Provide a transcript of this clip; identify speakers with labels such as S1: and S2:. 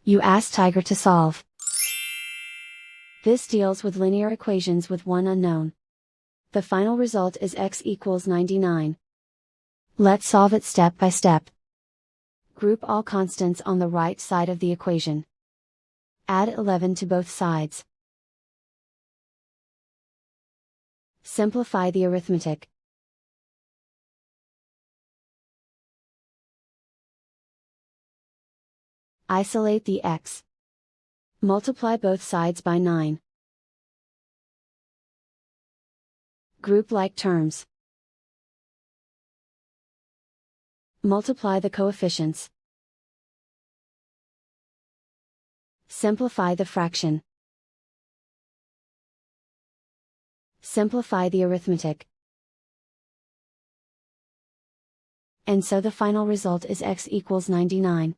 S1: You ask Tiger to solve. This deals with linear equations with one unknown. The final result is x equals 99. Let's solve it step by step. Group all constants on the right side of the equation. Add 11 to both sides. Simplify the arithmetic. Isolate the x. Multiply both sides by 9. Group like terms. Multiply the coefficients. Simplify the fraction. Simplify the arithmetic. And so the final result is x equals 99.